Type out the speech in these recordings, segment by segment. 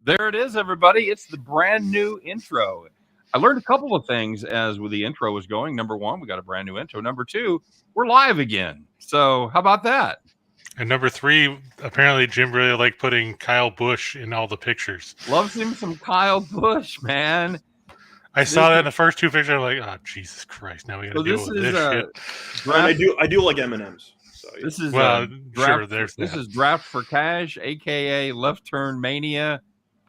There it is, everybody. It's the brand new intro. I learned a couple of things as the intro was going. Number one, we got a brand new intro. Number two, we're live again. So how about that? And number three, apparently Jim really liked putting Kyle Busch in all the pictures. Loves him some Kyle Busch, man. I saw that in the first two pictures. I'm like, oh, Jesus Christ. Now we got to deal with this shit. I do like M&Ms. So, yeah. This is sure, there's this that. is Draft for Cash, a.k.a. Left Turn Mania,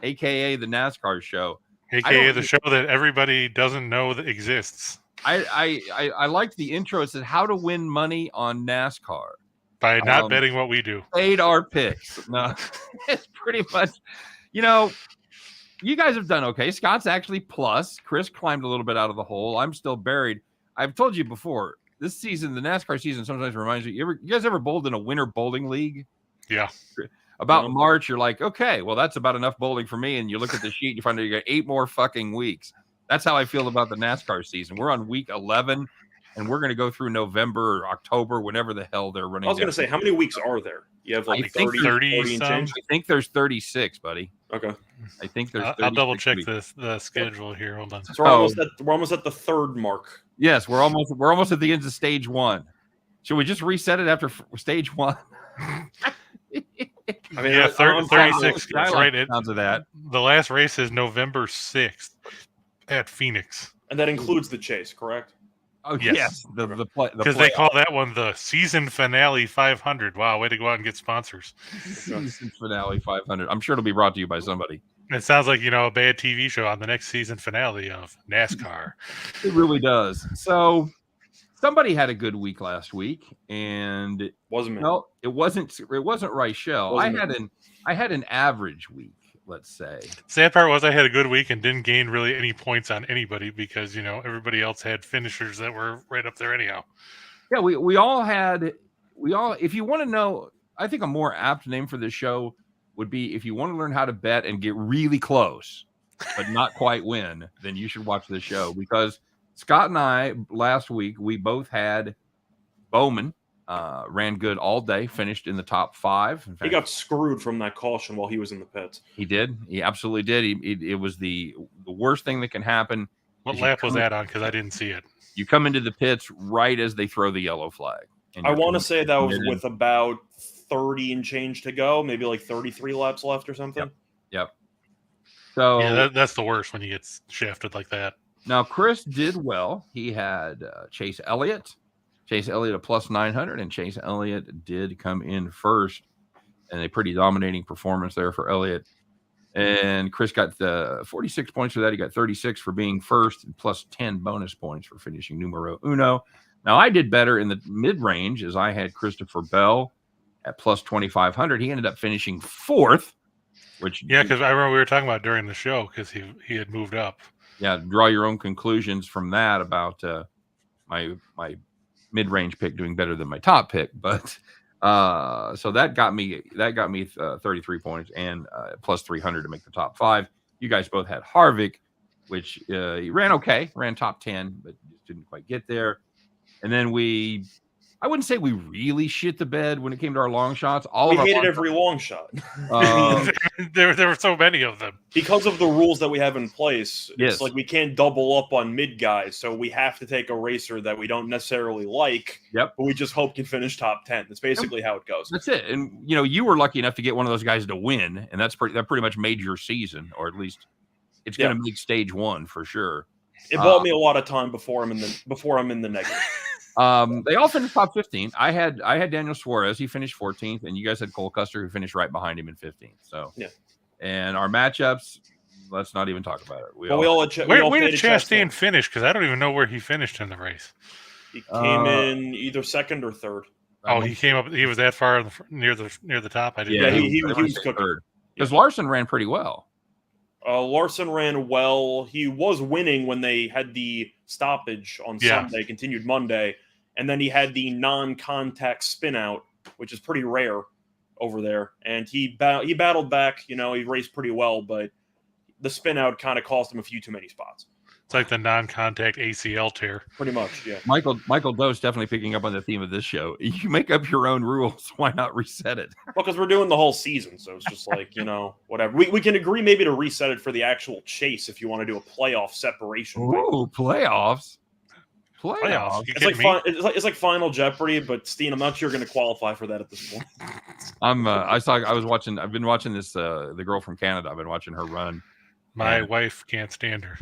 a.k.a. the NASCAR show. AKA the show that everybody doesn't know that exists. I liked the intro. It said how to win money on NASCAR. By not betting what we do. Paid our picks. No, it's pretty much, you guys have done okay. Scott's actually plus. Chris climbed a little bit out of the hole. I'm still buried. I've told you before, this season, the NASCAR season sometimes reminds you guys ever bowled in a winter bowling league? Yeah. About March, you're like, okay, well, that's about enough bowling for me. And you look at the sheet, and you find out you got 8 more fucking weeks. That's how I feel about the NASCAR season. We're on week 11, and we're going to go through November or October, whenever the hell they're running. I was going to say, how many weeks are there? You have like 30 and change? I think there's 36, buddy. Okay. I think there's 36 I'll double check weeks. the schedule here. Hold on. So we're almost at the third mark. Yes, we're almost at the end of stage 1. Should we just reset it after stage 1? I mean, yeah, 36. Right. Sounds of that. The last race is November 6th at Phoenix. And that includes the chase, correct? Oh, yes. Because they call that one the season finale 500. Wow, way to go out and get sponsors. Season finale 500. I'm sure it'll be brought to you by somebody. It sounds like, a bad TV show on the next season finale of NASCAR. It really does. So somebody had a good week last week, and it wasn't me. No, it wasn't Reichel. I had an average week, let's say. Sad part was I had a good week and didn't gain really any points on anybody because, everybody else had finishers that were right up there anyhow. Yeah, we all, if you want to know, I think a more apt name for this show would be if you want to learn how to bet and get really close, but not quite win, then you should watch this show, because Scott and I, last week, we both had Bowman, ran good all day, finished in the top 5. In fact, he got screwed from that caution while he was in the pits. He did. He absolutely did. It was the worst thing that can happen. What lap was that on? Because I didn't see it. You come into the pits right as they throw the yellow flag. I want to say that was with about 30 and change to go, maybe like 33 laps left or something. Yep. So yeah, that's the worst when you get shafted like that. Now, Chris did well. He had Chase Elliott a plus 900, and Chase Elliott did come in first, and a pretty dominating performance there for Elliott. And Chris got the 46 points for that. He got 36 for being first, and plus 10 bonus points for finishing numero uno. Now, I did better in the mid-range, as I had Christopher Bell at plus 2,500. He ended up finishing 4th, which... Yeah, because I remember we were talking about during the show, because he had moved up. Yeah, draw your own conclusions from that about my mid-range pick doing better than my top pick. But so that got me 33 points and plus 300 to make the top 5. You guys both had Harvick, which he ran okay, ran top 10, but just didn't quite get there. And then I wouldn't say we really shit the bed when it came to our long shots. We hated every long shot. There were so many of them. Because of the rules that we have in place, yes. It's like we can't double up on mid guys, so we have to take a racer that we don't necessarily like, but we just hope can finish top 10. That's basically how it goes. That's it. And, you were lucky enough to get one of those guys to win, and that pretty much made your season, or at least it's going to make stage 1 for sure. It bought me a lot of time before I'm in the negative. They all finished top 15. I had Daniel Suarez. He finished 14th, and you guys had Cole Custer, who finished right behind him in 15th. So yeah. And our matchups, let's not even talk about it. Where did Chastain finish? Because I don't even know where he finished in the race. He came in either second or third. Oh, he came up. He was that far near the top. I didn't. Yeah, he was third. Because Larson ran pretty well. Larson ran well. He was winning when they had the stoppage on Sunday, continued Monday, and then he had the non-contact spin out, which is pretty rare over there. And he battled back. He raced pretty well, but the spin out kind of cost him a few too many spots. It's like the non-contact ACL tear. Pretty much, yeah. Michael Doe's definitely picking up on the theme of this show. You make up your own rules. Why not reset it? Well, because we're doing the whole season, so it's just like, whatever. We can agree maybe to reset it for the actual chase if you want to do a playoff separation. Ooh, playoffs. Playoffs. It's like Final Jeopardy, but Steen, I'm not sure you're going to qualify for that at this point. I've been watching this the girl from Canada. I've been watching her run. My wife can't stand her.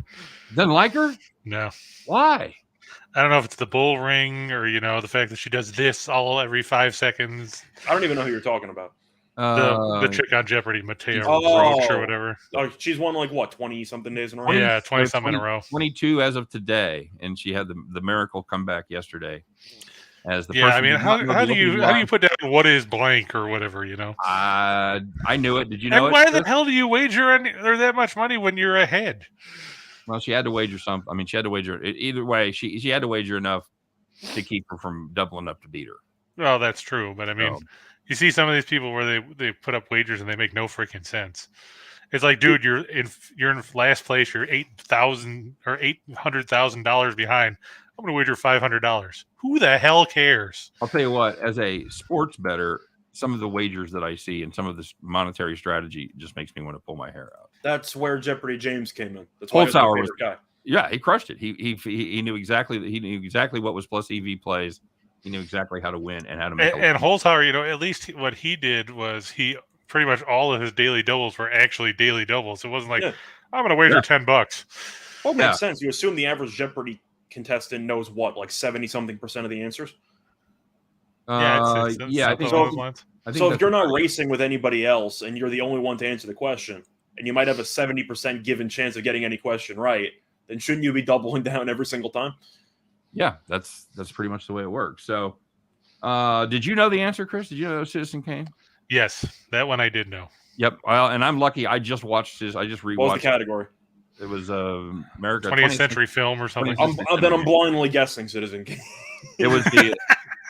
Doesn't like her? No. Why? I don't know if it's the bull ring or the fact that she does this every 5 seconds. I don't even know who you're talking about. The chick on Jeopardy, Mateo Roach or whatever. Oh, she's won 20-something days in a row. Yeah, 20-something in a row. 22 as of today, and she had the miracle comeback yesterday. As the I mean, how do you put down what is blank or whatever? I knew it. Did you know and why the hell do you wager or that much money when you're ahead? Well, she had to wager something. I mean, she had to wager either way. She had to wager enough to keep her from doubling up to beat her. Well, that's true, but I mean, you see some of these people where they put up wagers and they make no freaking sense. It's like, dude, you're in last place. You're $800,000 behind. I'm going to wager $500. Who the hell cares? I'll tell you what. As a sports bettor, some of the wagers that I see and some of this monetary strategy just makes me want to pull my hair out. That's where Jeopardy James came in. That's why Holzhauer was guy. Yeah, he crushed it. He knew exactly what was plus EV plays. He knew exactly how to win and how to make. And Holzhauer, at least what he did was he pretty much all of his daily doubles were actually daily doubles. It wasn't like I'm going to wager $10. Well, makes sense. You assume the average Jeopardy contestant knows what, like 70-something% of the answers. I think so. So if you're not racing with anybody else and you're the only one to answer the question, and you might have a 70% given chance of getting any question right, then shouldn't you be doubling down every single time? Yeah, that's pretty much the way it works. So, did you know the answer, Chris? Did you know Citizen Kane? Yes, that one I did know. Yep. Well, and I'm lucky. I just watched this. I just rewatched. What was the category? It was America 20th century film or something. Then I'm blindly guessing Citizen Kane. It was the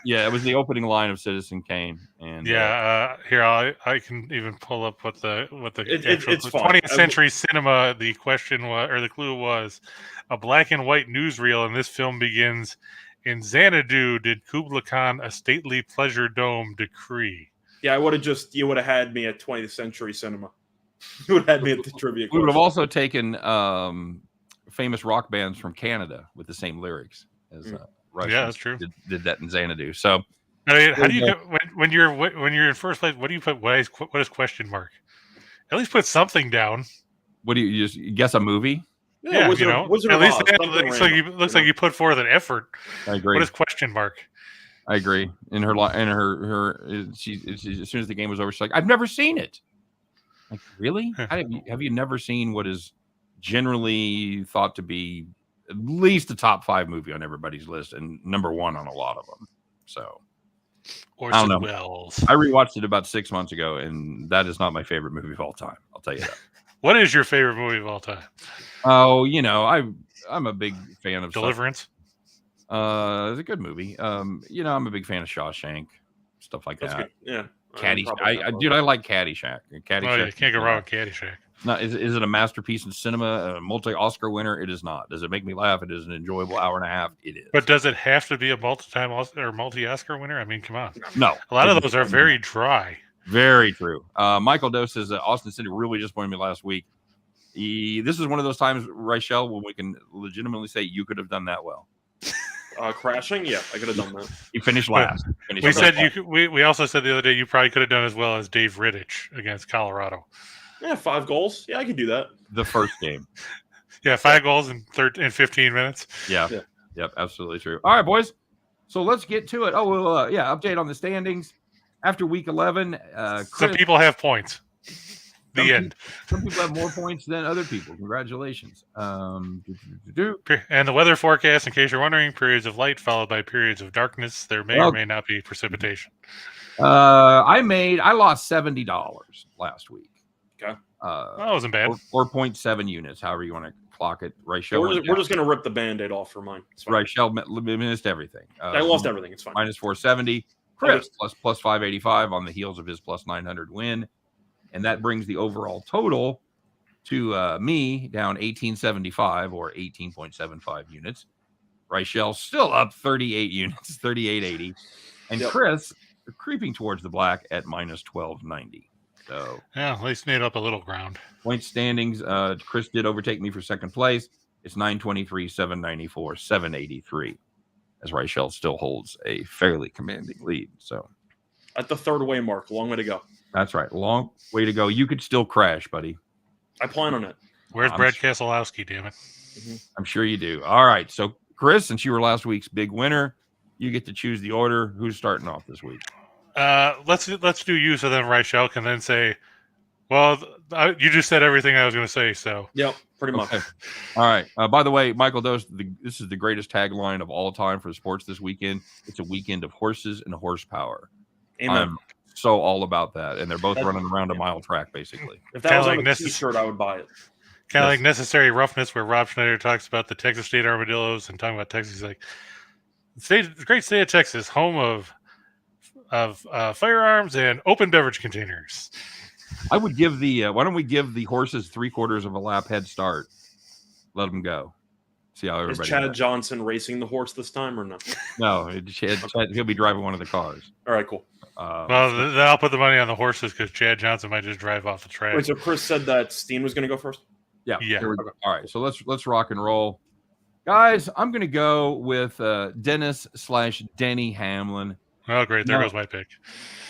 it was the opening line of Citizen Kane. And here I can even pull up what the it's 20th century cinema. The question was, or the clue was, a black and white newsreel, and this film begins in Xanadu. Did Kubla Khan a stately pleasure dome decree? Yeah, you would have had me at 20th century cinema. You would have had me at the trivia. We would have also taken famous rock bands from Canada with the same lyrics as Russians. Yeah, that's true. Did that in Xanadu. So, I mean, how do you when you're in first place? What do you put? What is question mark? At least put something down. What do you just guess a movie? Yeah, Wizard at least it looks like you put forth an effort. I agree. What is question mark? I agree. In her she as soon as the game was over, she's like, "I've never seen it." Like, really? Have you never seen what is generally thought to be at least a top 5 movie on everybody's list and number 1 on a lot of them? So, Orson Welles. I rewatched it about 6 months ago, and that is not my favorite movie of all time. I'll tell you that. What is your favorite movie of all time? Oh, I'm a big fan of Deliverance. It's a good movie. I'm a big fan of Shawshank, stuff like that. Good. Yeah. Caddyshack. I like Caddyshack. You can't go wrong with Caddyshack. No, is it a masterpiece in cinema? A multi-Oscar winner? It is not. Does it make me laugh? It is an enjoyable hour and a half. It is. But does it have to be a multi-Oscar winner? I mean, come on. No. A lot of those are very dry. Very true. Michael Doe says Austin City really disappointed me last week. This is one of those times, Rachel, when we can legitimately say you could have done that well. Crashing? Yeah, I could have done that. You finished last. We also said the other day you probably could have done as well as Dave Rittich against Colorado. Yeah, 5 goals. Yeah, I could do that. The first game. Yeah, 5 goals in 15 minutes. Yeah. Yep, absolutely true. All right, boys. So let's get to it. Update on the standings after week 11. Some people have points. End. Some people have more points than other people. Congratulations. And the weather forecast, in case you're wondering, periods of light followed by periods of darkness. There may or may not be precipitation. I lost $70 last week. Okay. That wasn't bad. 4.7 units, however you want to clock it. Rachel, we're just going to rip the Band-Aid off for mine. Rachel missed everything. I lost everything. It's fine. Minus 470. Chris plus 585 on the heels of his plus 900 win. And that brings the overall total to me down 1875 or 18.75 units. Reichel still up 38 units, 38.80. And Chris creeping towards the black at minus 12.90. So yeah, at least made up a little ground. Point standings, Chris did overtake me for second place. It's 923, 794, 783. As Reichel still holds a fairly commanding lead. So at the third way mark, long way to go. That's right. Long way to go. You could still crash, buddy. I plan on it. Where's Brad Keselowski, damn it? I'm sure you do. All right. So, Chris, since you were last week's big winner, you get to choose the order. Who's starting off this week? Let's do you, so then Reichel can then say, well, you just said everything I was going to say, so. Yep, pretty much. Okay. All right. By the way, Michael, this is the greatest tagline of all time for sports this weekend. It's a weekend of horses and horsepower. Amen. I'm so all about that. And they're both running around a mile track, basically. If that was on a t-shirt, I would buy it. Kind of like Necessary Roughness, where Rob Schneider talks about the Texas State Armadillos and talking about Texas. He's like, the great state of Texas, home of firearms and open beverage containers. I would give why don't we give the horses 3/4 of a lap head start? Let them go. See how everybody. Is Chad Johnson racing the horse this time or no? No, he'll be driving one of the cars. All right, cool. Then I'll put the money on the horses because Chad Johnson might just drive off the track. Wait, so Chris said that Steen was going to go first? Yeah. Yeah. Okay. All right, so let's rock and roll, guys. I'm going to go with Dennis/Denny Hamlin. Oh, great! There goes my pick.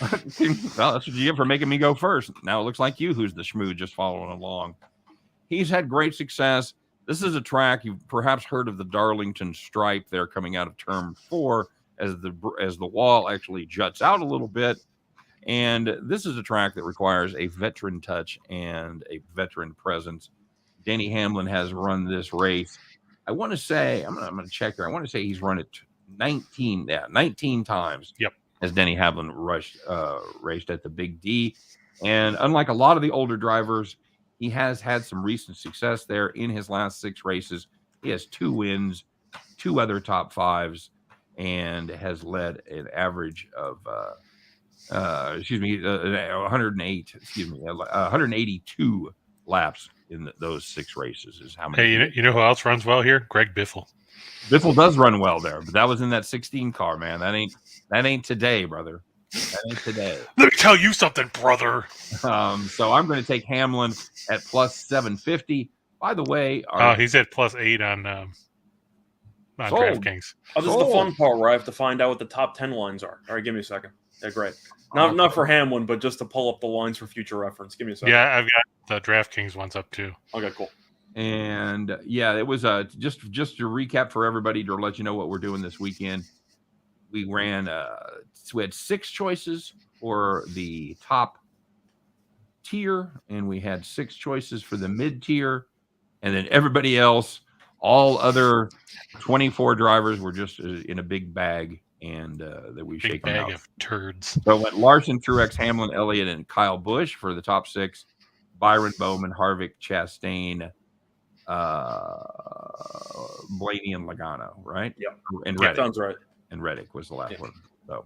Well, that's what you get for making me go first. Now it looks like you, who's the schmoo, just following along. He's had great success. This is a track you've perhaps heard of, the Darlington Stripe there coming out of turn 4 as the wall actually juts out a little bit. And this is a track that requires a veteran touch and a veteran presence. Denny Hamlin has run this race. I want to say, I'm going to check here. I want to say he's run it 19 times. Yep. As Denny Hamlin raced at the Big D. And unlike a lot of the older drivers, he has had some recent success there in his last 6 races. He has 2 wins, 2 other top 5s, and has led an average of 182 laps in those 6 races is how many. Hey, you know who else runs well here? Greg Biffle. Biffle does run well there, but that was in that 16 car, man. That ain't today, brother. That ain't today. Let me tell you something, brother. So I'm going to take Hamlin at plus 750. By the way, he's at plus 8 on DraftKings. Oh, this is the fun part where I have to find out what the top 10 lines are. All right, give me a second. Yeah, great. Not for Hamlin, but just to pull up the lines for future reference. Give me a second. Yeah, I've got the DraftKings ones up too. Okay, cool. And yeah, it was just to recap for everybody to let you know what we're doing this weekend. We ran we had 6 choices for the top tier, and we had 6 choices for the mid tier, and then everybody else, all other 24 drivers, were just in a big bag, and that we shake them out. Big bag of turds. So it went Larson, Truex, Hamlin, Elliott, and Kyle Busch for the top 6. Byron, Bowman, Harvick, Chastain, Blaney, and Logano, right? Yeah. And Reddick. Sounds right. And Reddick was the last one. So,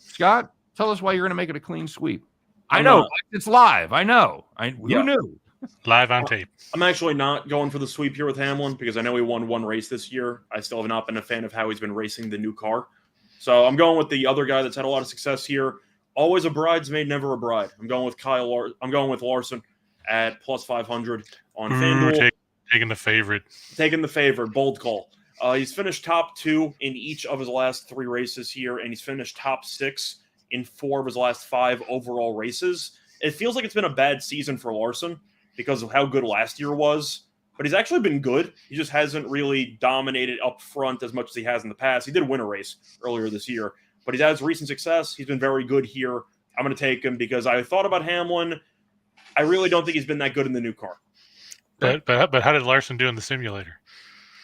Scott, tell us why you're going to make it a clean sweep. I know it's live. I know. Who knew? Live on tape. I'm actually not going for the sweep here with Hamlin because I know he won 1 race this year. I still have not been a fan of how he's been racing the new car. So I'm going with the other guy that's had a lot of success here. Always a bridesmaid, never a bride. I'm going with Larson at plus 500 on FanDuel. Taking the favorite. Taking the favorite. Bold call. He's finished top 2 in each of his last 3 races here, and he's finished top 6 in 4 of his last 5 overall races. It feels like it's been a bad season for Larson because of how good last year was, but he's actually been good. He just hasn't really dominated up front as much as he has in the past. He did win a race earlier this year, but he's had recent success. He's been very good here. I'm going to take him because I thought about Hamlin. I really don't think he's been that good in the new car. But how did Larson do in the simulator?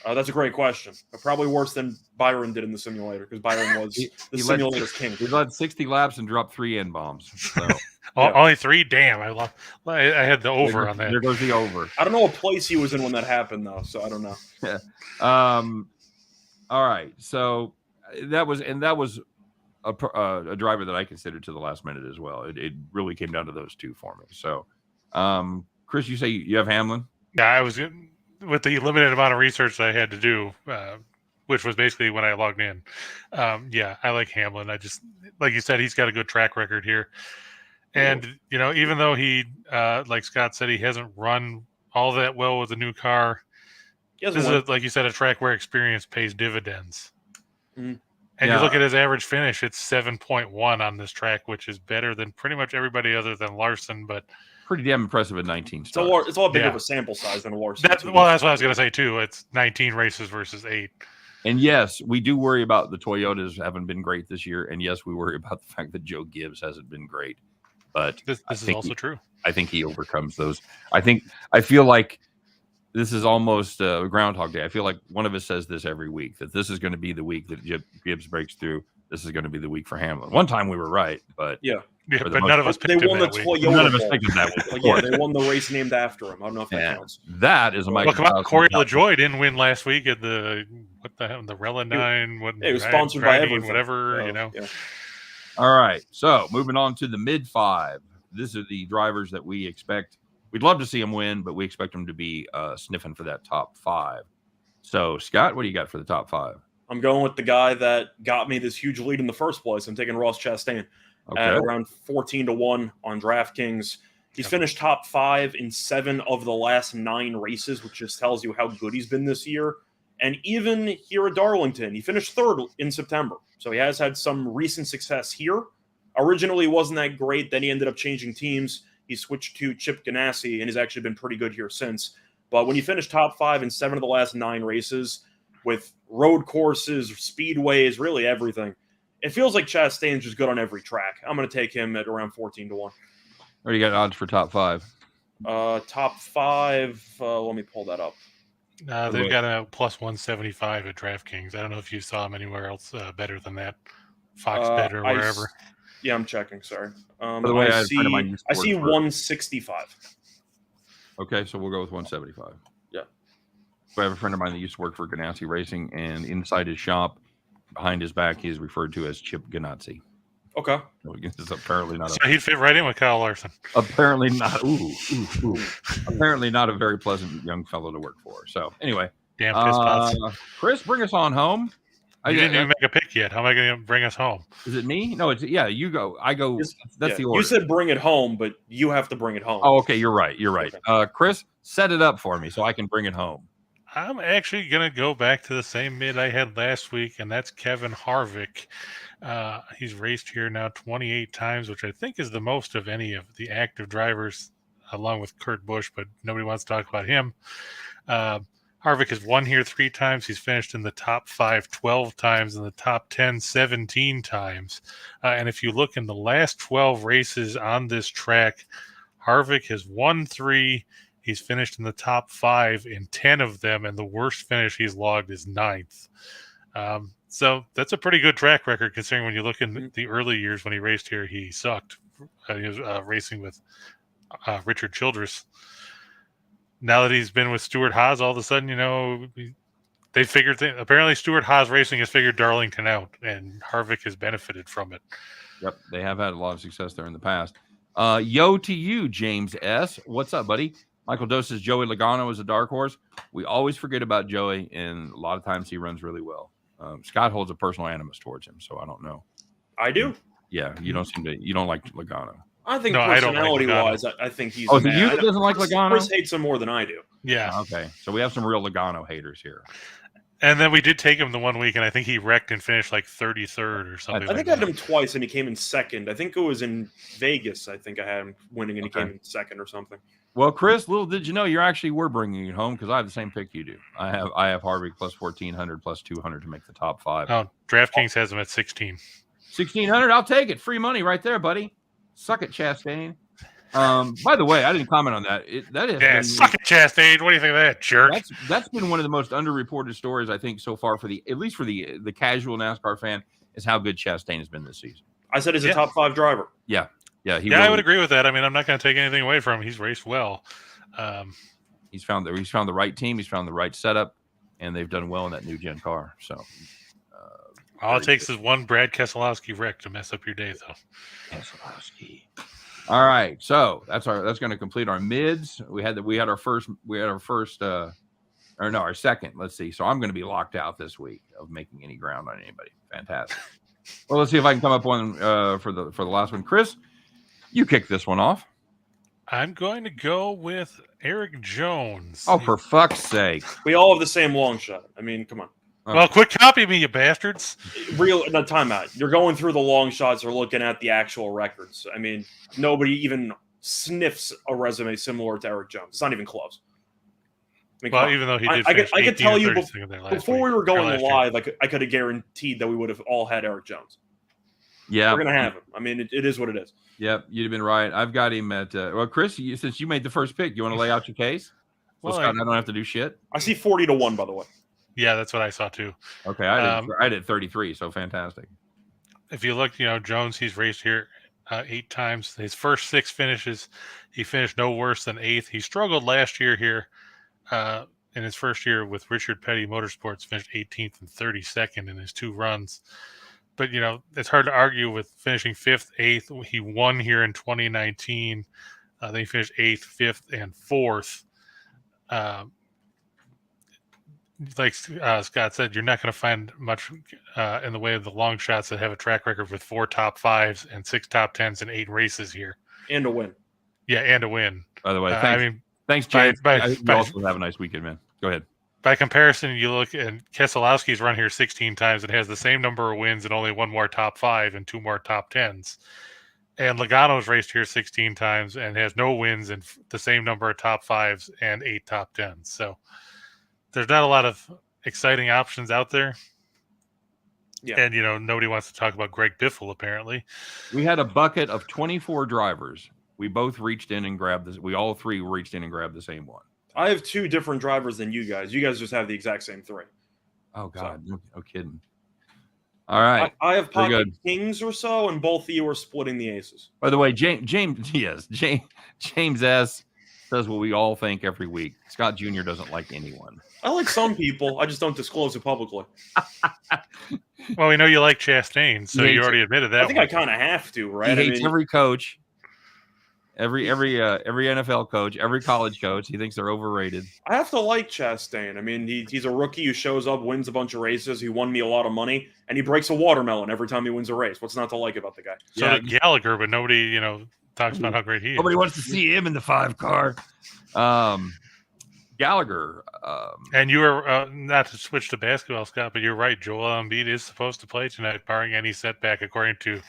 That's a great question. Probably worse than Byron did in the simulator because Byron was the simulator's king. He led 60 laps and dropped 3 N-bombs. So. Only 3? Damn, I had the over on that. There goes the over. I don't know what place he was in when that happened, though, so I don't know. Yeah. All right. So that was a driver that I considered to the last minute as well. It really came down to those two for me. So, Chris, you say you have Hamlin? Yeah, I was with the limited amount of research that I had to do, which was basically when I logged in. Yeah, I like Hamlin. I just, like you said, he's got a good track record here. And, even though he, like Scott said, he hasn't run all that well with the new car, this is, like you said, a track where experience pays dividends. Mm-hmm. And you look at his average finish, it's 7.1 on this track, which is better than pretty much everybody other than Larson, but pretty damn impressive at 19 starts. It's a lot bigger of a sample size than Larson. That's what I was going to say, too. It's 19 races versus 8. And yes, we do worry about the Toyotas haven't been great this year. And yes, we worry about the fact that Joe Gibbs hasn't been great. But this is also true. I think he overcomes those. I feel like this is almost a Groundhog Day. I feel like one of us says this every week, that this is going to be the week that Gibbs breaks through. This is going to be the week for Hamlin. One time we were right, but but none of us picked him They won the Toyota. None of us picked him that week. Yeah, they won the race named after him. I don't know if that counts. That is a Michael. Come on, Corey LaJoie didn't win last week at the Relenine. It was sponsored by everything. Whatever, Yeah. All right, so moving on to the mid 5. These are the drivers that we expect. We'd love to see them win, but we expect them to be sniffing for that top 5. So, Scott, what do you got for the top 5? I'm going with the guy that got me this huge lead in the first place. I'm taking Ross Chastain at around 14-1 on DraftKings. He's finished top 5 in 7 of the last 9 races, which just tells you how good he's been this year. And even here at Darlington, he finished 3rd in September. So he has had some recent success here. Originally, he wasn't that great. Then he ended up changing teams. He switched to Chip Ganassi, and he's actually been pretty good here since. But when you finish top 5 in 7 of the last 9 races, with road courses, speedways, really everything, it feels like Chastain's just good on every track. I'm going to take him at around 14-1. Or you got odds for top 5? Top 5, let me pull that up. They've got a plus 175 at DraftKings. I don't know if you saw him anywhere else better than that. Fox Bet or wherever. Yeah, I'm checking. Sorry. By the way, I see 165. Okay, so we'll go with 175. Yeah. I have a friend of mine that used to work for Ganassi Racing, and inside his shop, behind his back, he is referred to as Chip Ganassi. Okay. So it's apparently not. So he'd fit right in with Kyle Larson. Apparently not. Apparently not a very pleasant young fellow to work for. So anyway, damn piss pots. Chris, bring us on home. You didn't even make a pick yet. How am I going to bring us home? Is it me? No, it's you go. I go. That's the order. You said bring it home, but you have to bring it home. Oh, okay. You're right. Okay. Chris, set it up for me so I can bring it home. I'm actually going to go back to the same mid I had last week, and that's Kevin Harvick. He's raced here now 28 times, which I think is the most of any of the active drivers, along with Kurt Busch, but nobody wants to talk about him. Harvick has won here 3 times. He's finished in the top 5 12 times, in the top 10 17 times. And if you look in the last 12 races on this track, Harvick has won 3. He's finished in the top 5 in 10 of them, and the worst finish he's logged is 9th. So that's a pretty good track record, considering when you look in the early years when he raced here, he sucked. He was racing with Richard Childress. Now that he's been with Stuart Haas, all of a sudden, they figured apparently Stuart Haas Racing has figured Darlington out, and Harvick has benefited from it. Yep, they have had a lot of success there in the past. Yo to you, James S. What's up, buddy? Michael Doe says Joey Logano is a dark horse. We always forget about Joey, and a lot of times he runs really well. Scott holds a personal animus towards him, so I don't know. I do. Yeah, you don't like Logano. I think personality-wise, I think he's. Oh, the youth doesn't like Logano? Chris hates him more than I do. Yeah. Okay, so we have some real Logano haters here. And then we did take him the one week, and I think he wrecked and finished like 33rd or something. I think I had him twice, and he came in second. I think it was in Vegas. I think I had him winning, and he came in second or something. Well, Chris, little did you know, we're bringing it home because I have the same pick you do. I have Harvick plus 1,400 plus 200 to make the top 5. Oh, DraftKings has him at 16. 1,600, I'll take it. Free money right there, buddy. Suck it, Chastain. By the way, I didn't comment on that. Suck it, Chastain. What do you think of that, jerk? That's been one of the most underreported stories, I think, so far at least for the casual NASCAR fan, is how good Chastain has been this season. I said he's a top 5 driver. Yeah. Yeah, I would agree with that. I mean, I'm not going to take anything away from him. He's raced well. He's found the right team. He's found the right setup, and they've done well in that new gen car. So, All it takes is one Brad Keselowski wreck to mess up your day, though. Keselowski. All right, so that's going to complete our mids. We had our second. Let's see. So I'm going to be locked out this week of making any ground on anybody. Fantastic. Well, let's see if I can come up one for the last one. Chris, you kick this one off. I'm going to go with Eric Jones. Oh, for fuck's sake! We all have the same long shot. I mean, come on. Okay. Well, quit copying me, you bastards. No, timeout. You're going through the long shots or looking at the actual records. I mean, nobody even sniffs a resume similar to Eric Jones. It's not even close. I mean, well, even though he did, I could tell you before we were going live, year. I could have guaranteed that we would have all had Eric Jones. Yeah, we're gonna have him. I mean, it is what it is. Yep, you'd have been right. I've got him at well, Chris. Since you made the first pick, you want to lay out your case? Well, Scott, I don't have to do shit. I see 40-1, by the way. Yeah, that's what I saw too. Okay, I did 33, so fantastic. If you look, Jones, he's raced here 8 times. His first 6 finishes, he finished no worse than 8th. He struggled last year here in his first year with Richard Petty Motorsports, finished 18th and 32nd in his 2 runs. But, it's hard to argue with finishing 5th, 8th. He won here in 2019. Then he finished 8th, 5th, and 4th. Like Scott said, you're not going to find much in the way of the long shots that have a track record with 4 top 5s and 6 top 10s in 8 races here. And a win. Yeah, and a win. By the way, thanks, James. You also have a nice weekend, man. Go ahead. By comparison, you look at Keselowski's run here 16 times and has the same number of wins and only 1 more top 5 and 2 more top 10s. And Logano's raced here 16 times and has no wins and the same number of top 5s and 8 top 10s. So there's not a lot of exciting options out there. Yeah. And, nobody wants to talk about Greg Biffle, apparently. We had a bucket of 24 drivers. We both reached in and grabbed this. We all 3 reached in and grabbed the same one. I have 2 different drivers than you guys. You guys just have the exact same 3. Oh, God. So. No kidding. All right. I have pocket kings or so, and both of you are splitting the aces. By the way, James S. says what we all think every week. Scott Jr. doesn't like anyone. I like some people. I just don't disclose it publicly. Well, we know you like Chastain, so you already admitted that. I think I kind of have to, right? He hates every coach. Every NFL coach, every college coach, he thinks they're overrated. I have to like Chastain. I mean, he's a rookie who shows up, wins a bunch of races. He won me a lot of money, and he breaks a watermelon every time he wins a race. What's not to like about the guy? So did Gallagher, but nobody, talks about how great he is. Nobody wants to see him in the 5 car. Gallagher. And you were, not to switch to basketball, Scott, but you're right. Joel Embiid is supposed to play tonight, barring any setback, according to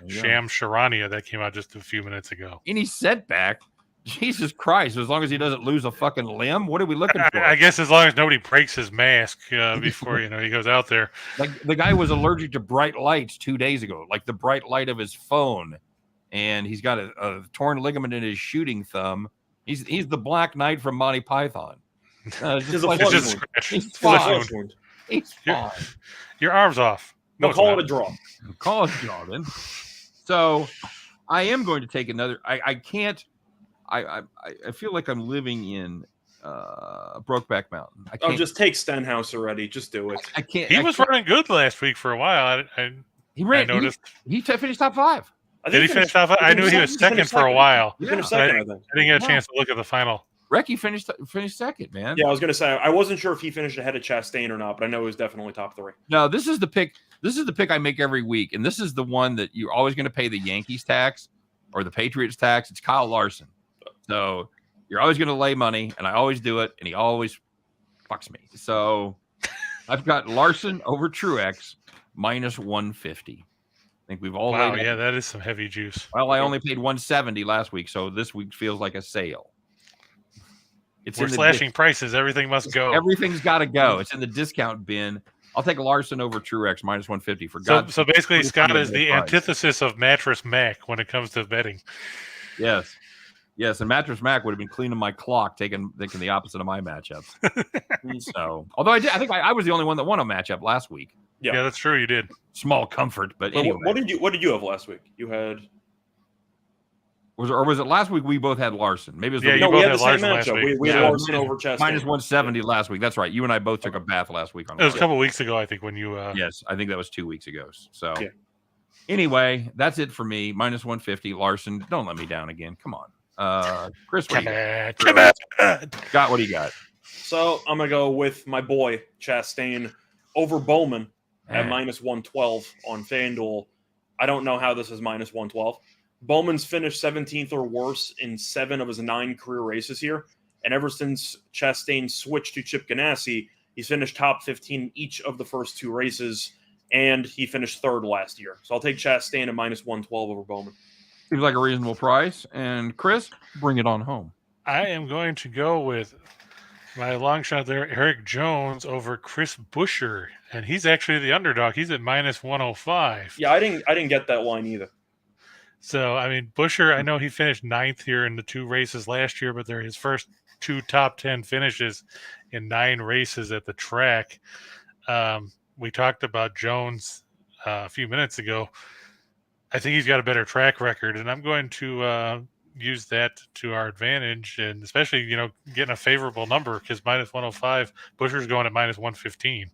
Sham Charania. That came out just a few minutes ago. Any setback? Jesus Christ. As long as he doesn't lose a fucking limb, what are we looking for? I guess as long as nobody breaks his mask before, he goes out there. Like the guy was allergic to bright lights 2 days ago, like the bright light of his phone. And he's got a torn ligament in his shooting thumb. He's the Black Knight from Monty Python. He's fine. Your arm's off. No, call it a draw. Call it a draw, then. So I am going to take another. I can't. I feel like I'm living in Brokeback Mountain. I can't. Just take Stenhouse already. Just do it. I can't. He was running good last week for a while. I noticed. He finished top 5. Did he finish top 5? I knew he was second for a while. He finished second, I think. I didn't get a chance to look at the final. Recchi finished second, man. Yeah, I was going to say, I wasn't sure if he finished ahead of Chastain or not, but I know he was definitely top 3. No, this is the pick. This is the pick I make every week, and this is the one that you're always going to pay the Yankees tax or the Patriots tax. It's Kyle Larson. So you're always going to lay money, and I always do it, and he always fucks me. So I've got Larson over Truex minus 150. I think we've all wow, yeah, that is some heavy juice. Well, I only paid 170 last week, so this week feels like a sale. We're slashing prices. Everything must go. Everything's got to go. It's in the discount bin. I'll take Larson over Truex minus 150 for God. So basically, Scott is the antithesis of Mattress Mac when it comes to betting. Yes, and Mattress Mac would have been cleaning my clock, taking the opposite of my matchups. So, although I think I was the only one that won a matchup last week. Yeah, that's true. You did. Small comfort, but anyway. What did you have last week? You had Was it last week we both had Larson? Maybe it was Yeah, the you week. No, we both had the had same Larson last matchup. week. We had Yeah, Larson over Chastain. minus 170 last week. That's right. You and I both took a bath last week on It was a Larson. couple weeks ago, I think, when you. Yes, I think that was 2 weeks ago. So Yeah. anyway, that's it for me. Minus 150. Larson, don't let me down again. Come on. Chris, what do you got? Scott, what do you got? So I'm gonna go with my boy Chastain over Bowman at Man. minus 112 on FanDuel. I don't know how this is minus 112. Bowman's finished 17th or worse in 7 of his 9 career races here, and ever since Chastain switched to Chip Ganassi, he's finished top 15 each of the first 2 races, and he finished 3rd last year. So I'll take Chastain at minus 112 over Bowman. Seems like a reasonable price. And Chris, bring it on home. I am going to go with my long shot there, Eric Jones over Chris Buescher, and he's actually the underdog. He's at minus 105. Yeah, I didn't get that line either. So, I mean, Buescher, I know he finished 9th here in the 2 races last year, but they're his first 2 top 10 finishes in 9 races at the track. We talked about Jones a few minutes ago. I think he's got a better track record, and I'm going to use that to our advantage, and especially, getting a favorable number because minus 105, Buescher's going at minus 115.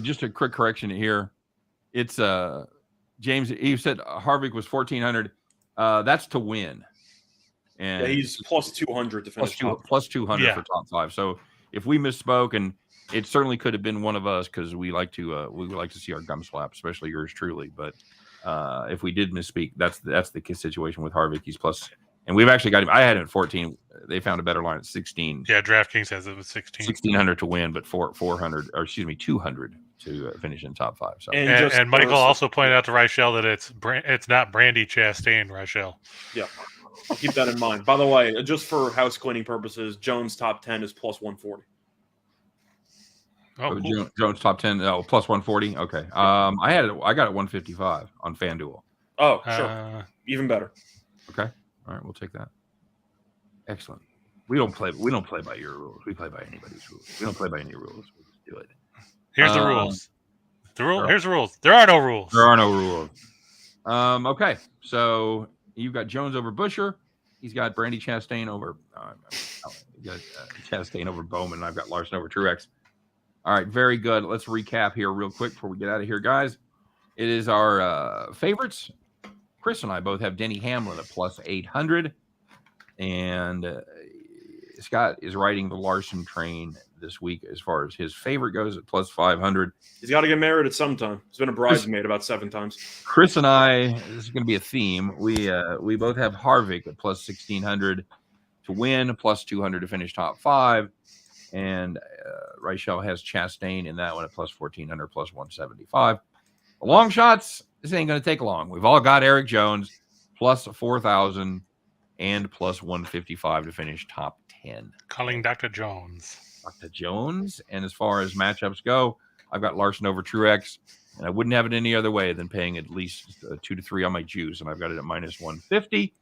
Just a quick correction here. It's James, you said Harvick was 1,400. That's to win. And Yeah, he's plus 200 to finish. plus 200 for top 5. So if we misspoke, and it certainly could have been one of us because we like to see our gum slap, especially yours truly. But if we did misspeak, that's the situation with Harvick. He's plus, and we've actually got him. I had him at 14. They found a better line at 16. Yeah, DraftKings has it with 16. 1,600 to win, but 200 to finish in top 5. So and Michael also pointed out to Reichel that it's not Brandy Chastain, Reichel. Yeah, I'll keep that in mind. By the way, just for house cleaning purposes, Jones top 10 is plus 140. Oh, cool. Jones top 10, plus 140. Okay. I got it 155 on FanDuel. Oh, sure. Even better. Okay. All right, we'll take that. Excellent. We don't play by your rules. We play by anybody's rules. We don't play by any rules. We just do it. Here's the rules. Here's the rules. There are no rules. There are no rules. Okay. So you've got Jones over Buescher. He's got Brandy Chastain over Chastain over Bowman, and I've got Larson over Truex. All right, very good. Let's recap here real quick before we get out of here, guys. It is our favorites. Chris and I both have Denny Hamlin at plus 800, and Scott is riding the Larson train this week as far as his favorite goes at plus 500. He's got to get married at some time. He's been a bridesmaid about 7 times. Chris and I, this is going to be a theme. We both have Harvick at plus 1,600 to win, plus 200 to finish top 5. And Reichel has Chastain in that one at plus 1,400, plus 175. The long shots, this ain't going to take long. We've all got Eric Jones, plus 4,000 and plus 155 to finish top 10. Calling Dr. Jones. Dr. Jones. And as far as matchups go, I've got Larson over Truex, and I wouldn't have it any other way than paying at least 2 to 3 on my juice, and I've got it at minus 150.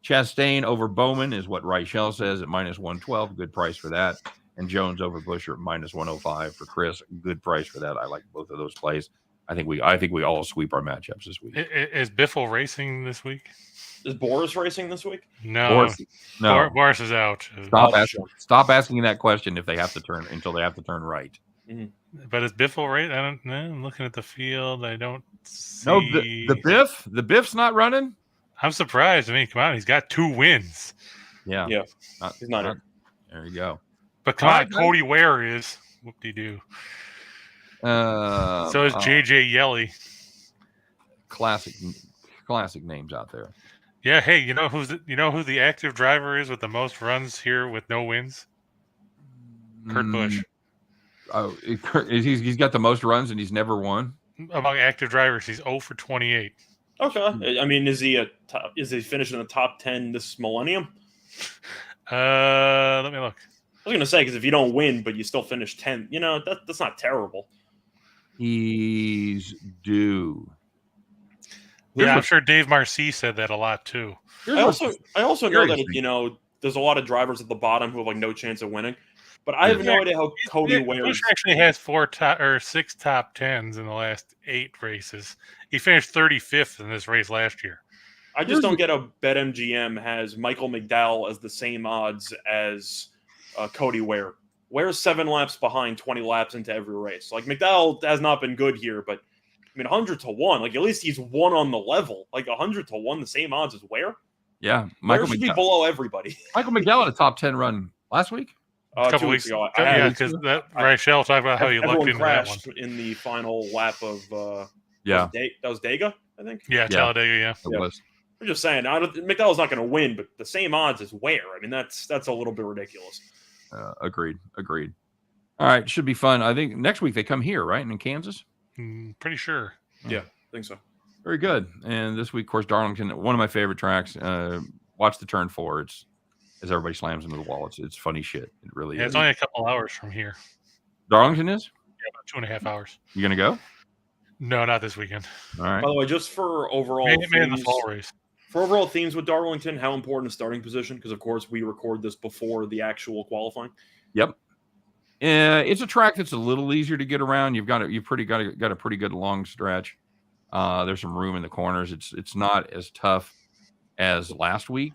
Chastain over Bowman is what Reichel says at minus 112. Good price for that. And Jones over Buescher at minus 105 for Chris. Good price for that. I like both of those plays. I think we all sweep our matchups this week. Is Biffle racing this week? Is Boris racing this week? No. Boris is out. Stop asking that question if they have to turn until they have to turn right. Mm-hmm. But is Biffle right? I don't know. I'm looking at the field. I don't see. No, the Biff's not running. I'm surprised. I mean, come on, he's got 2 wins. Yeah. He's not. There you go. But come on, Cody Ware is. Whoop-de-doo. So is JJ Yelly. Classic names out there. Yeah. Hey, you know who the active driver is with the most runs here with no wins? Kurt Busch. Oh, he's got the most runs and he's never won. Among active drivers, he's 0 for 28. Okay. I mean, is he finishing in the top 10 this millennium? Let me look. I was going to say, because if you don't win, but you still finish 10th, that's not terrible. He's due. Yeah, I'm sure Dave Marcy said that a lot, too. I also know that, there's a lot of drivers at the bottom who have, no chance of winning. But I have no idea how Cody Ware actually has 6 top 10s in the last 8 races. He finished 35th in this race last year. I just don't get a BetMGM has Michael McDowell as the same odds as Cody Ware. Ware's 7 laps behind 20 laps into every race. Like, McDowell has not been good here, but I mean, 100-1. Like, at least he's one on the level. Like, 100-1, the same odds as Ware. Yeah, Ware should be below everybody. Michael McDowell had a top 10 run last week. A couple weeks ago. Yeah, because Rachel talked about how he lucked into that one in the final lap of. That was Dega, I think. Yeah, Talladega. Yeah, it was. I'm just saying, McDowell's not going to win, but the same odds as Ware. I mean, that's a little bit ridiculous. Agreed. All right, should be fun. I think next week they come here, right, in Kansas. Pretty sure. Yeah, I think so. Very good. And this week, of course, Darlington, one of my favorite tracks. Watch the turn 4. It's as everybody slams into the wall. It's funny shit. It really is. It's only a couple hours from here. Darlington is? Yeah, about 2.5 hours. You gonna go? No, not this weekend. All right. By the way, just for overall maybe the fall race. For overall themes with Darlington, how important is starting position? Because of course we record this before the actual qualifying. Yep. It's a track that's a little easier to get around. You've got a pretty good long stretch. There's some room in the corners. It's not as tough as last week.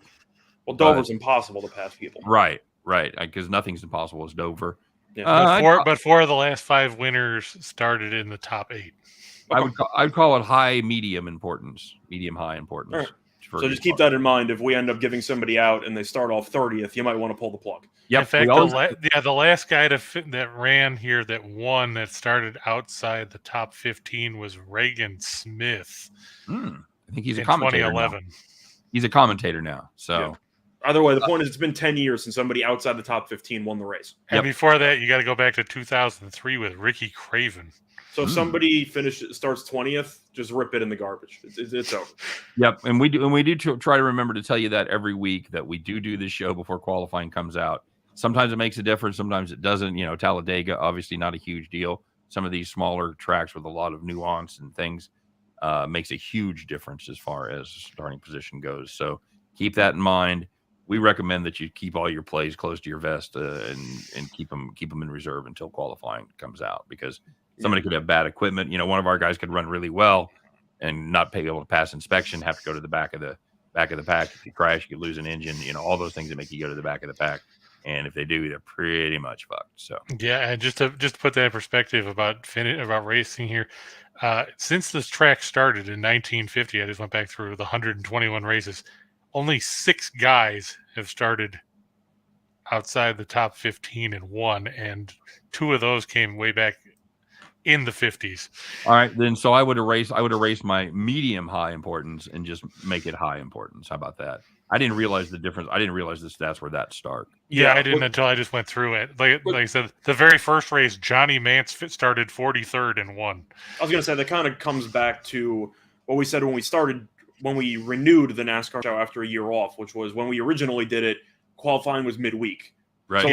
Well, Dover's impossible to pass people. Right. Because nothing's impossible as Dover. Yeah. But 4 of the last 5 winners started in the top 8. Okay. I'd call it high medium importance, medium high importance. Right. So just keep that in mind. If we end up giving somebody out and they start off 30th, you might want to pull the plug. Yep. In fact, the last guy that ran here that won that started outside the top 15 was Reagan Smith. I think he's a commentator 2011. now. He's a commentator now. So. Yeah. Either way, the point is it's been 10 years since somebody outside the top 15 won the race. And before that, you got to go back to 2003 with Ricky Craven. So if somebody starts 20th, just rip it in the garbage. It's over. Yep, and we do try to remember to tell you that every week that we do this show before qualifying comes out. Sometimes it makes a difference, sometimes it doesn't. You know, Talladega, obviously not a huge deal. Some of these smaller tracks with a lot of nuance and things makes a huge difference as far as starting position goes. So keep that in mind. We recommend that you keep all your plays close to your vest and keep them in reserve until qualifying comes out, because somebody could have bad equipment. You know, one of our guys could run really well and not be able to pass inspection, have to go to the back of the pack. If you crash, you could lose an engine, you know, all those things that make you go to the back of the pack. And if they do, they're pretty much fucked. So yeah, and just to put that in perspective about racing here, since this track started in 1950, I just went back through the 121 races. Only 6 guys have started outside the top 15 and won, and 2 of those came way back in the 50s. All right, then. So I would erase my medium high importance and just make it high importance. How about that? I didn't realize the difference. I didn't realize the stats were that stark. Yeah, I didn't until I just went through it. Like I said, the very first race, Johnny Mance started 43rd and won. I was going to say that kind of comes back to what we said when we renewed the NASCAR show after a year off, which was when we originally did it. Qualifying was midweek, right? So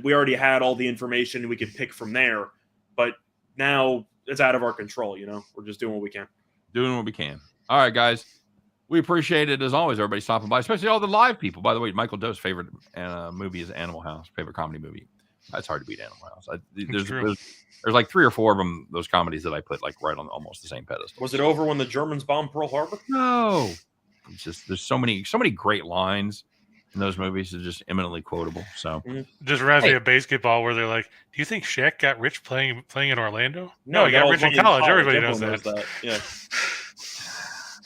we already had all the information we could pick from there, but now it's out of our control. You know, we're just doing what we can. All right, guys. We appreciate it as always. Everybody stopping by, especially all the live people. By the way, Michael Doe's favorite movie is Animal House. Favorite comedy movie. It's hard to beat Animal House. There's like 3 or 4 of them. Those comedies that I put like right on almost the same pedestal. Was it over when the Germans bombed Pearl Harbor? No. It's just there's so many great lines in those movies. Are just eminently quotable. So just reminds me of basketball, where they're like, "Do you think Shaq got rich playing in Orlando?" No, he got rich in college. Everybody knows that. Yeah.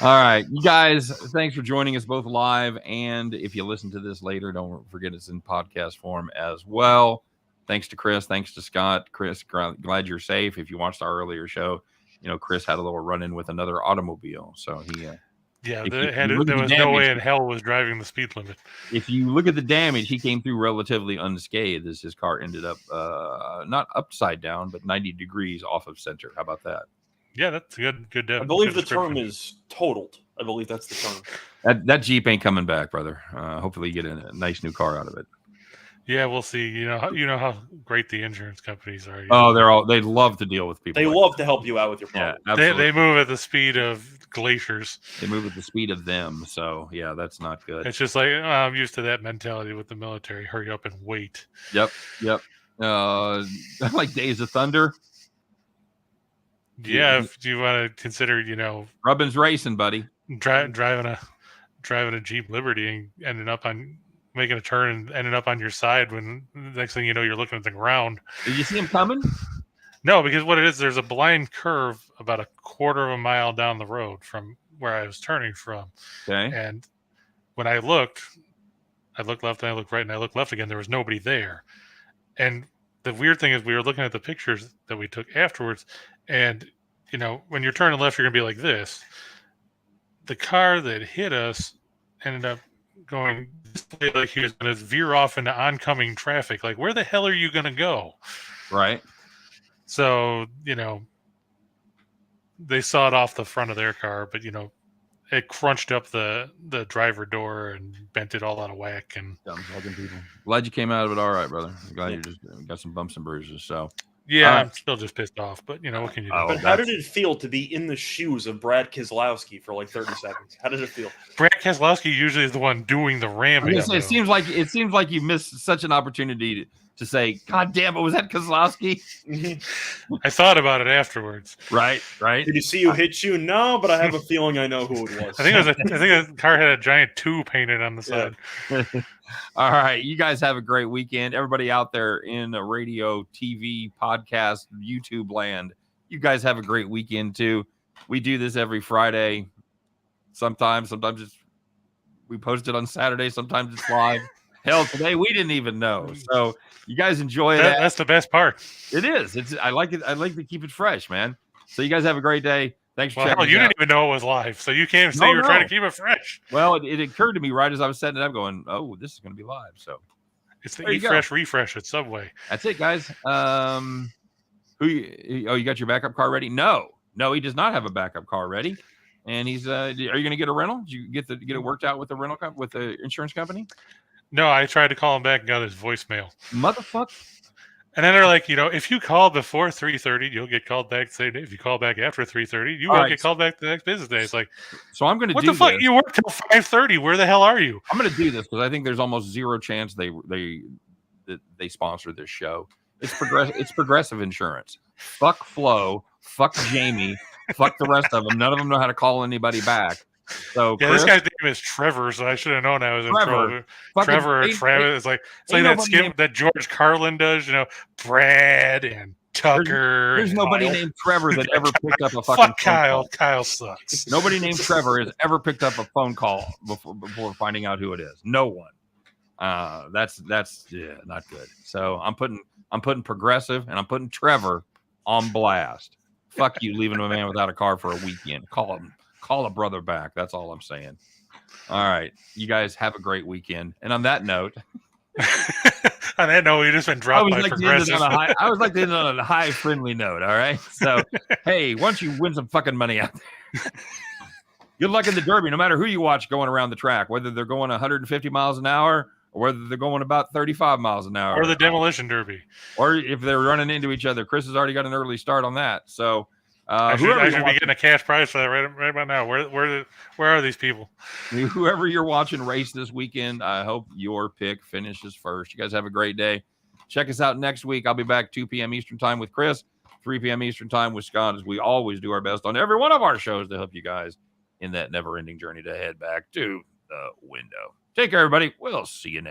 All right, you guys, thanks for joining us both live, and if you listen to this later, don't forget it's in podcast form as well. Thanks to Chris. Thanks to Scott. Chris, glad you're safe. If you watched our earlier show, you know, Chris had a little run-in with another automobile. So he... there was no way in hell was driving the speed limit. If you look at the damage, he came through relatively unscathed as his car ended up not upside down, but 90 degrees off of center. How about that? Yeah, that's good. I believe the term is totaled. I believe that's the term. That Jeep ain't coming back, brother. Hopefully you get a nice new car out of it. Yeah, we'll see. You know how great the insurance companies are. Oh, they love to deal with people. They love to help you out with your problem. Yeah, they move at the speed of glaciers. They move at the speed of them. So yeah, that's not good. It's just like I'm used to that mentality with the military. Hurry up and wait. Yep. Like Days of Thunder. Yeah, if you want to consider, Rubbin's racing, buddy. Driving driving a Jeep Liberty and ended up making a turn and ended up on your side when the next thing you know, you're looking at the ground. Did you see him coming? No, because what it is, there's a blind curve about a quarter of a mile down the road from where I was turning from. Okay. And when I looked left and I looked right and I looked left again. There was nobody there. And the weird thing is we were looking at the pictures that we took afterwards. And, you know, when you're turning left, you're going to be like this. The car that hit us ended up going this way, like he was going to veer off into oncoming traffic. Like, where the hell are you going to go? Right. So, you know, they saw it off the front of their car, but, you know, it crunched up the driver door and bent it all out of whack. And dumb fucking people. Glad you came out of it all right, brother. I'm glad you just got some bumps and bruises. So yeah, I'm still just pissed off. But you know what can you do? But how did it feel to be in the shoes of Brad Keselowski for like 30 seconds? How did it feel? Brad Keselowski usually is the one doing the ramming. It seems like you missed such an opportunity to say, "God damn it, was that Keselowski?" I thought about it afterwards. Right. Did you see who hit you? No, but I have a feeling I know who it was. I think the car had a giant 2 painted on the side. All right, you guys have a great weekend. Everybody out there in the radio, TV, podcast, YouTube land, you guys have a great weekend too. We do this every Friday. Sometimes we post it on Saturday. Sometimes it's live. Hell, today we didn't even know. So you guys enjoy that. That's the best part. It is. I like it. I like to keep it fresh, man. So you guys have a great day. Thanks for checking you didn't even know it was live, so you can't say you're trying to keep it fresh. Well, it occurred to me right as I was setting it up, going, "Oh, this is going to be live." So it's the Eat Fresh Refresh at Subway. That's it, guys. You got your backup car ready? No, he does not have a backup car ready. And he's. Are you going to get a rental? Did you get it worked out with the rental with the insurance company? No, I tried to call him back and got his voicemail. Motherfucker. And then they're like, you know, if you call before 3:30, you'll get called back the same day. If you call back after 3:30, you won't get called back the next business day. It's like, so I'm going to do what the fuck? You work till 5:30. Where the hell are you? I'm going to do this because I think there's almost zero chance they sponsor this show. It's progressive insurance. Fuck Flo. Fuck Jamie. Fuck the rest of them. None of them know how to call anybody back. So yeah, Chris, this guy's name is Trevor, so I should have known I was in trouble. Trevor or Travis. It's like that skip that George Carlin does, you know, Brad and Tucker. There's nobody named Trevor that ever picked up a fucking fuck Kyle. Kyle sucks. Nobody named Trevor has ever picked up a phone call before finding out who it is. No one. That's not good. So I'm putting progressive and I'm putting Trevor on blast. Fuck you leaving a man without a car for a weekend. Call a brother back. That's all I'm saying. All right. You guys have a great weekend. And on that note, you just been dropped by progressive. I was like to end on a high, friendly note. All right. So, hey, why don't you win some fucking money out there? Good luck in the Derby, no matter who you watch going around the track, whether they're going 150 miles an hour or whether they're going about 35 miles an hour. Or the Demolition Derby. Or if they're running into each other. Chris has already got an early start on that. So, I should be getting a cash prize for that right about now. Where are these people? Whoever you're watching race this weekend, I hope your pick finishes first. You guys have a great day. Check us out next week. I'll be back 2 p.m. Eastern time with Chris, 3 p.m. Eastern time with Scott, as we always do our best on every one of our shows to help you guys in that never-ending journey to head back to the window. Take care, everybody. We'll see you next